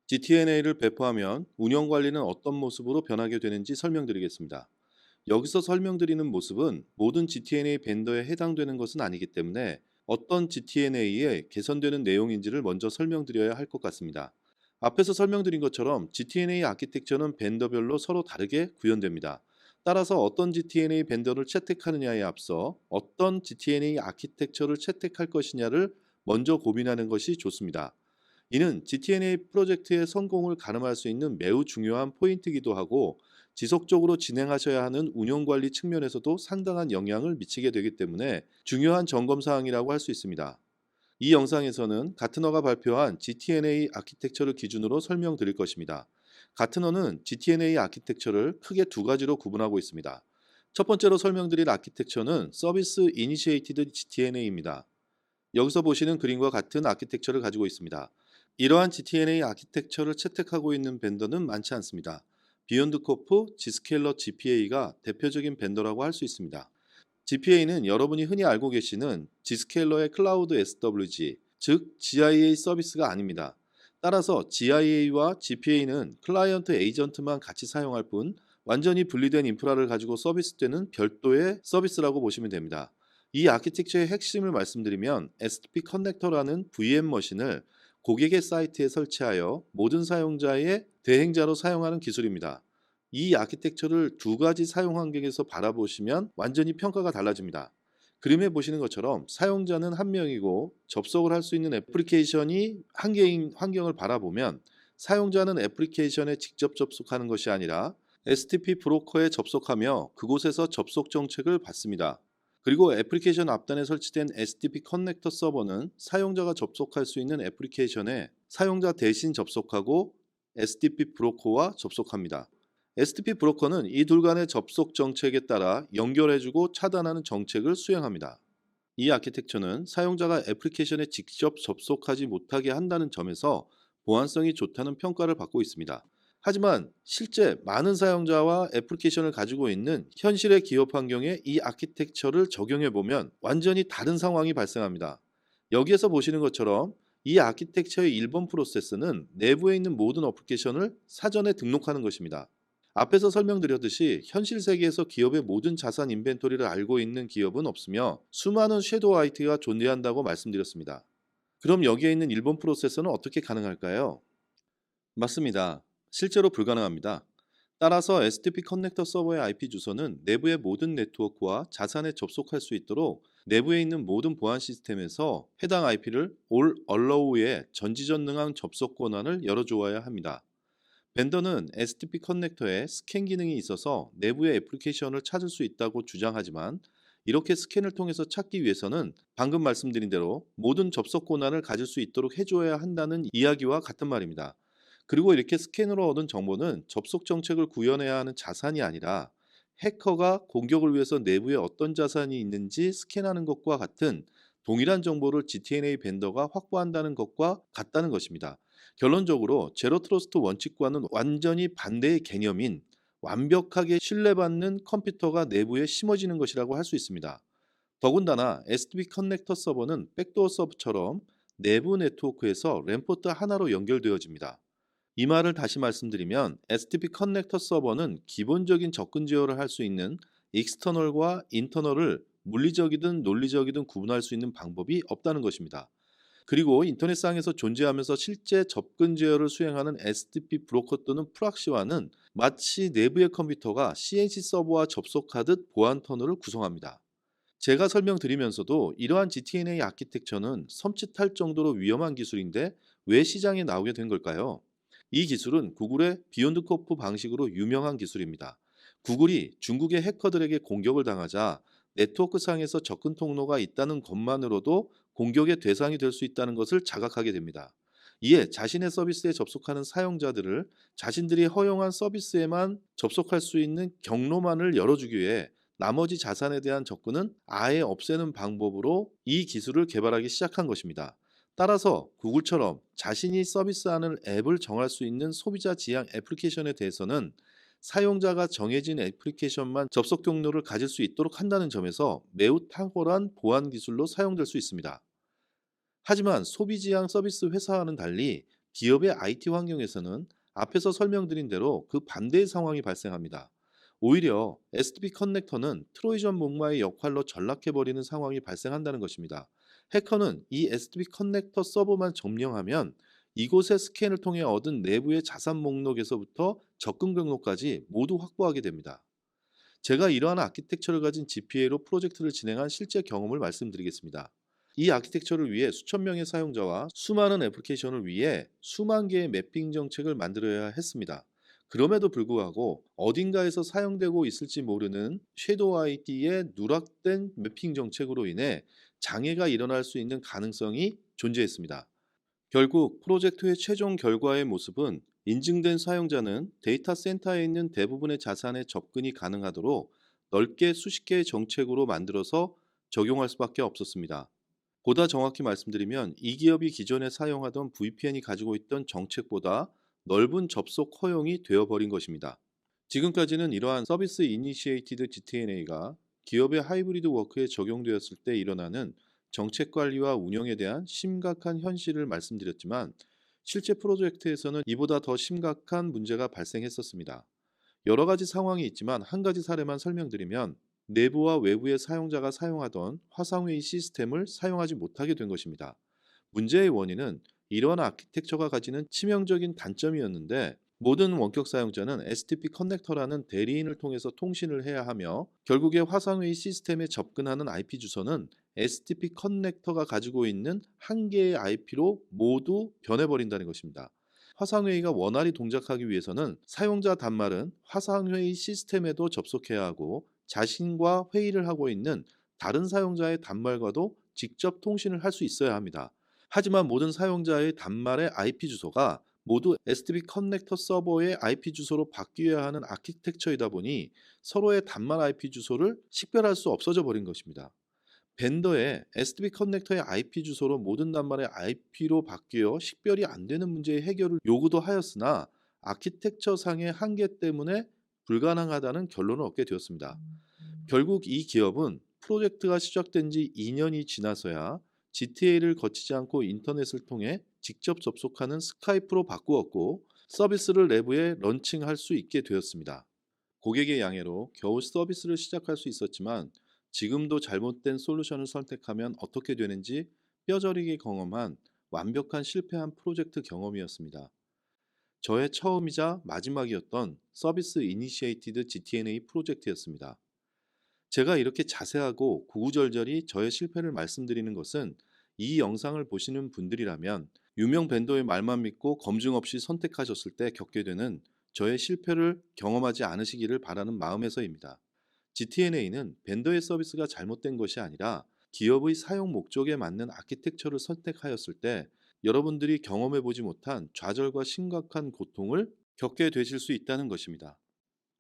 GTNA를 배포하면 운영 관리는 어떤 모습으로 변하게 되는지 설명드리겠습니다. 여기서 설명드리는 모습은 모든 GTNA 벤더에 해당되는 것은 아니기 때문에 어떤 GTNA에 개선되는 내용인지를 먼저 설명드려야 할 것 같습니다. 앞에서 설명드린 것처럼 GTNA 아키텍처는 벤더별로 서로 다르게 구현됩니다. 따라서 어떤 GTNA 벤더를 채택하느냐에 앞서 어떤 GTNA 아키텍처를 채택할 것이냐를 먼저 고민하는 것이 좋습니다. 이는 GTNA 프로젝트의 성공을 가늠할 수 있는 매우 중요한 포인트이기도 하고, 지속적으로 진행하셔야 하는 운영 관리 측면에서도 상당한 영향을 미치게 되기 때문에 중요한 점검 사항이라고 할 수 있습니다. 이 영상에서는 가트너가 발표한 GTNA 아키텍처를 기준으로 설명드릴 것입니다. 가트너는 GTNA 아키텍처를 크게 두 가지로 구분하고 있습니다. 첫 번째로 설명드릴 아키텍처는 서비스 이니시에이티드 GTNA입니다. 여기서 보시는 그림과 같은 아키텍처를 가지고 있습니다. 이러한 GTNA 아키텍처를 채택하고 있는 벤더는 많지 않습니다. 비욘드코프, 지스케일러 GPA가 대표적인 벤더라고 할 수 있습니다. GPA는 여러분이 흔히 알고 계시는 지스케일러의 클라우드 SWG, 즉 GIA 서비스가 아닙니다. 따라서 GIA와 GPA는 클라이언트 에이전트만 같이 사용할 뿐 완전히 분리된 인프라를 가지고 서비스되는 별도의 서비스라고 보시면 됩니다. 이 아키텍처의 핵심을 말씀드리면 SDP 커넥터라는 VM 머신을 고객의 사이트에 설치하여 모든 사용자의 대행자로 사용하는 기술입니다. 이 아키텍처를 두 가지 사용 환경에서 바라보시면 완전히 평가가 달라집니다. 그림에 보시는 것처럼 사용자는 한 명이고 접속을 할 수 있는 애플리케이션이 한 개인 환경을 바라보면, 사용자는 애플리케이션에 직접 접속하는 것이 아니라 STP 브로커에 접속하며 그곳에서 접속 정책을 받습니다. 그리고 애플리케이션 앞단에 설치된 SDP 커넥터 서버는 사용자가 접속할 수 있는 애플리케이션에 사용자 대신 접속하고 SDP 브로커와 접속합니다. SDP 브로커는 이 둘 간의 접속 정책에 따라 연결해주고 차단하는 정책을 수행합니다. 이 아키텍처는 사용자가 애플리케이션에 직접 접속하지 못하게 한다는 점에서 보안성이 좋다는 평가를 받고 있습니다. 하지만 실제 많은 사용자와 애플리케이션을 가지고 있는 현실의 기업 환경에 이 아키텍처를 적용해 보면 완전히 다른 상황이 발생합니다. 여기에서 보시는 것처럼 이 아키텍처의 1번 프로세스는 내부에 있는 모든 어플리케이션을 사전에 등록하는 것입니다. 앞에서 설명드렸듯이 현실 세계에서 기업의 모든 자산 인벤토리를 알고 있는 기업은 없으며 수많은 섀도우 IT가 존재한다고 말씀드렸습니다. 그럼 여기에 있는 1번 프로세서는 어떻게 가능할까요? 맞습니다. 실제로 불가능합니다. 따라서 SDP 커넥터 서버의 IP 주소는 내부의 모든 네트워크와 자산에 접속할 수 있도록 내부에 있는 모든 보안 시스템에서 해당 IP를 All Allow에 전지전능한 접속 권한을 열어주어야 합니다. 벤더는 SDP 커넥터에 스캔 기능이 있어서 내부의 애플리케이션을 찾을 수 있다고 주장하지만, 이렇게 스캔을 통해서 찾기 위해서는 방금 말씀드린 대로 모든 접속 권한을 가질 수 있도록 해줘야 한다는 이야기와 같은 말입니다. 그리고 이렇게 스캔으로 얻은 정보는 접속 정책을 구현해야 하는 자산이 아니라 해커가 공격을 위해서 내부에 어떤 자산이 있는지 스캔하는 것과 같은 동일한 정보를 GTNA 벤더가 확보한다는 것과 같다는 것입니다. 결론적으로 제로 트러스트 원칙과는 완전히 반대의 개념인 완벽하게 신뢰받는 컴퓨터가 내부에 심어지는 것이라고 할 수 있습니다. 더군다나 SDP 커넥터 서버는 백도어 서버처럼 내부 네트워크에서 램포트 하나로 연결되어집니다. 이 말을 다시 말씀드리면 SDP 커넥터 서버는 기본적인 접근 제어를 할 수 있는 익스터널과 인터널을 물리적이든 논리적이든 구분할 수 있는 방법이 없다는 것입니다. 그리고 인터넷상에서 존재하면서 실제 접근 제어를 수행하는 SDP 브로커 또는 프락시와는 마치 내부의 컴퓨터가 CNC 서버와 접속하듯 보안 터널을 구성합니다. 제가 설명드리면서도 이러한 GTNA 아키텍처는 섬찟할 정도로 위험한 기술인데 왜 시장에 나오게 된 걸까요? 이 기술은 구글의 비욘드 코프 방식으로 유명한 기술입니다. 구글이 중국의 해커들에게 공격을 당하자 네트워크상에서 접근 통로가 있다는 것만으로도 공격의 대상이 될 수 있다는 것을 자각하게 됩니다. 이에 자신의 서비스에 접속하는 사용자들을 자신들이 허용한 서비스에만 접속할 수 있는 경로만을 열어주기 위해 나머지 자산에 대한 접근은 아예 없애는 방법으로 이 기술을 개발하기 시작한 것입니다. 따라서 구글처럼 자신이 서비스하는 앱을 정할 수 있는 소비자 지향 애플리케이션에 대해서는 사용자가 정해진 애플리케이션만 접속 경로를 가질 수 있도록 한다는 점에서 매우 탁월한 보안 기술로 사용될 수 있습니다. 하지만 소비지향 서비스 회사와는 달리 기업의 IT 환경에서는 앞에서 설명드린 대로 그 반대의 상황이 발생합니다. 오히려 SDP 커넥터는 트로이전 목마의 역할로 전락해버리는 상황이 발생한다는 것입니다. 해커는 이 SDP 커넥터 서버만 점령하면 이곳의 스캔을 통해 얻은 내부의 자산 목록에서부터 접근 경로까지 모두 확보하게 됩니다. 제가 이러한 아키텍처를 가진 GPA로 프로젝트를 진행한 실제 경험을 말씀드리겠습니다. 이 아키텍처를 위해 수천 명의 사용자와 수많은 애플리케이션을 위해 수만 개의 매핑 정책을 만들어야 했습니다. 그럼에도 불구하고 어딘가에서 사용되고 있을지 모르는 섀도우 ID의 누락된 매핑 정책으로 인해 장애가 일어날 수 있는 가능성이 존재했습니다. 결국 프로젝트의 최종 결과의 모습은 인증된 사용자는 데이터 센터에 있는 대부분의 자산에 접근이 가능하도록 넓게 수십 개의 정책으로 만들어서 적용할 수밖에 없었습니다. 보다 정확히 말씀드리면 이 기업이 기존에 사용하던 VPN이 가지고 있던 정책보다 넓은 접속 허용이 되어버린 것입니다. 지금까지는 이러한 서비스 이니시에이티드 GTNA가 기업의 하이브리드 워크에 적용되었을 때 일어나는 정책 관리와 운영에 대한 심각한 현실을 말씀드렸지만 실제 프로젝트에서는 이보다 더 심각한 문제가 발생했었습니다. 여러 가지 상황이 있지만 한 가지 사례만 설명드리면 내부와 외부의 사용자가 사용하던 화상회의 시스템을 사용하지 못하게 된 것입니다. 문제의 원인은 이러한 아키텍처가 가지는 치명적인 단점이었는데 모든 원격 사용자는 STP 커넥터라는 대리인을 통해서 통신을 해야 하며 결국에 화상회의 시스템에 접근하는 IP 주소는 STP 커넥터가 가지고 있는 한 개의 IP로 모두 변해버린다는 것입니다. 화상회의가 원활히 동작하기 위해서는 사용자 단말은 화상회의 시스템에도 접속해야 하고 자신과 회의를 하고 있는 다른 사용자의 단말과도 직접 통신을 할 수 있어야 합니다. 하지만 모든 사용자의 단말의 IP 주소가 모두 STP 커넥터 서버의 IP 주소로 바뀌어야 하는 아키텍처이다 보니 서로의 단말 IP 주소를 식별할 수 없어져 버린 것입니다. 벤더의 STP 커넥터의 IP 주소로 모든 단말의 IP로 바뀌어 식별이 안 되는 문제의 해결을 요구도 하였으나 아키텍처 상의 한계 때문에 불가능하다는 결론을 얻게 되었습니다. 결국 이 기업은 프로젝트가 시작된 지 2년이 지나서야 GTA를 거치지 않고 인터넷을 통해 직접 접속하는 스카이프로 바꾸었고 서비스를 내부에 런칭할 수 있게 되었습니다. 고객의 양해로 겨우 서비스를 시작할 수 있었지만 지금도 잘못된 솔루션을 선택하면 어떻게 되는지 뼈저리게 경험한 완벽한 실패한 프로젝트 경험이었습니다. 저의 처음이자 마지막이었던 서비스 이니시에이티드 GTNA 프로젝트였습니다. 제가 이렇게 자세하고 구구절절히 저의 실패를 말씀드리는 것은 이 영상을 보시는 분들이라면 유명 벤더의 말만 믿고 검증 없이 선택하셨을 때 겪게 되는 저의 실패를 경험하지 않으시기를 바라는 마음에서입니다. GTNA는 벤더의 서비스가 잘못된 것이 아니라 기업의 사용 목적에 맞는 아키텍처를 선택하였을 때 여러분들이 경험해보지 못한 좌절과 심각한 고통을 겪게 되실 수 있다는 것입니다.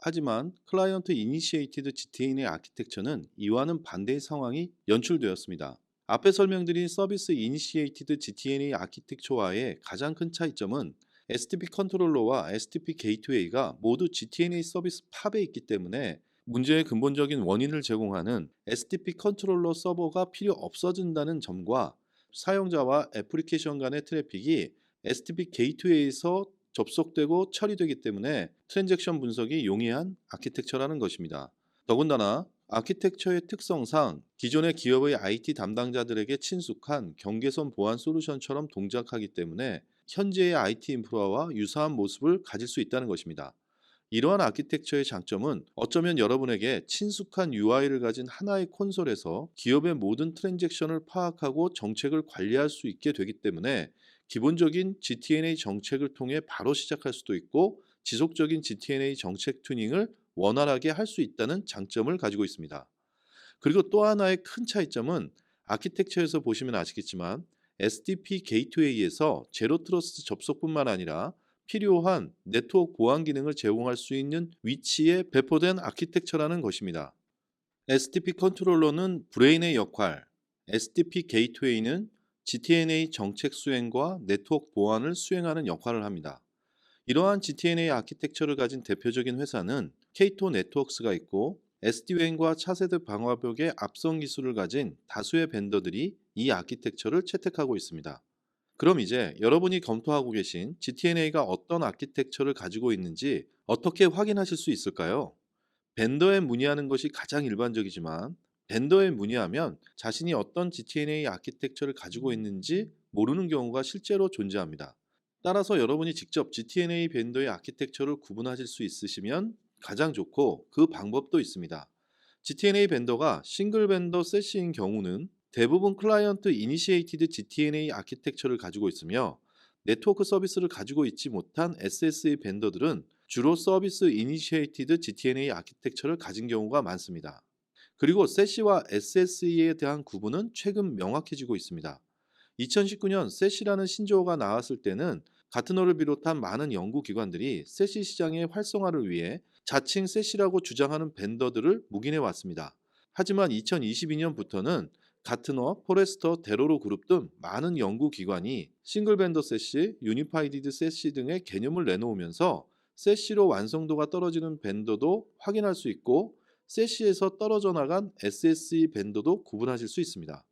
하지만 클라이언트 이니시에이티드 GTN의 아키텍처는 이와는 반대의 상황이 연출되었습니다. 앞에 설명드린 서비스 이니시에이티드 GTN의 아키텍처와의 가장 큰 차이점은 STP 컨트롤러와 STP 게이트웨이가 모두 GTNA 서비스 팝에 있기 때문에 문제의 근본적인 원인을 제공하는 STP 컨트롤러 서버가 필요 없어진다는 점과 사용자와 애플리케이션 간의 트래픽이 STP 게이트웨이에서 접속되고 처리되기 때문에 트랜잭션 분석이 용이한 아키텍처라는 것입니다. 더군다나 아키텍처의 특성상 기존의 기업의 IT 담당자들에게 친숙한 경계선 보안 솔루션처럼 동작하기 때문에 현재의 IT 인프라와 유사한 모습을 가질 수 있다는 것입니다. 이러한 아키텍처의 장점은 어쩌면 여러분에게 친숙한 UI를 가진 하나의 콘솔에서 기업의 모든 트랜잭션을 파악하고 정책을 관리할 수 있게 되기 때문에 기본적인 GTNA 정책을 통해 바로 시작할 수도 있고 지속적인 GTNA 정책 튜닝을 원활하게 할 수 있다는 장점을 가지고 있습니다. 그리고 또 하나의 큰 차이점은 아키텍처에서 보시면 아시겠지만 SDP 게이트웨이에서 제로 트러스트 접속뿐만 아니라 필요한 네트워크 보안 기능을 제공할 수 있는 위치에 배포된 아키텍처라는 것입니다. SDP 컨트롤러는 브레인의 역할, SDP 게이트웨이는 GTNA 정책 수행과 네트워크 보안을 수행하는 역할을 합니다. 이러한 GTNA 아키텍처를 가진 대표적인 회사는 케이토 네트워크스가 있고 SDWAN과 차세대 방화벽의 앞선 기술을 가진 다수의 벤더들이 이 아키텍처를 채택하고 있습니다. 그럼 이제 여러분이 검토하고 계신 GTNA가 어떤 아키텍처를 가지고 있는지 어떻게 확인하실 수 있을까요? 벤더에 문의하는 것이 가장 일반적이지만, 벤더에 문의하면 자신이 어떤 GTNA 아키텍처를 가지고 있는지 모르는 경우가 실제로 존재합니다. 따라서 여러분이 직접 GTNA 벤더의 아키텍처를 구분하실 수 있으시면 가장 좋고, 그 방법도 있습니다. GTNA 벤더가 싱글 벤더 세시인 경우는 대부분 클라이언트 이니시에이티드 GTNA 아키텍처를 가지고 있으며, 네트워크 서비스를 가지고 있지 못한 SSA 벤더들은 주로 서비스 이니시에이티드 GTNA 아키텍처를 가진 경우가 많습니다. 그리고 세시와 SSE에 대한 구분은 최근 명확해지고 있습니다. 2019년 세시라는 신조어가 나왔을 때는 가트너를 비롯한 많은 연구기관들이 세시 시장의 활성화를 위해 자칭 세시라고 주장하는 벤더들을 묵인해 왔습니다. 하지만 2022년부터는 가트너, 포레스터, 데로로 그룹 등 많은 연구기관이 싱글 벤더 세시, 유니파이디드 세시 등의 개념을 내놓으면서 세시로 완성도가 떨어지는 벤더도 확인할 수 있고, 세시에서 떨어져 나간 SSE 벤더도 구분하실 수 있습니다.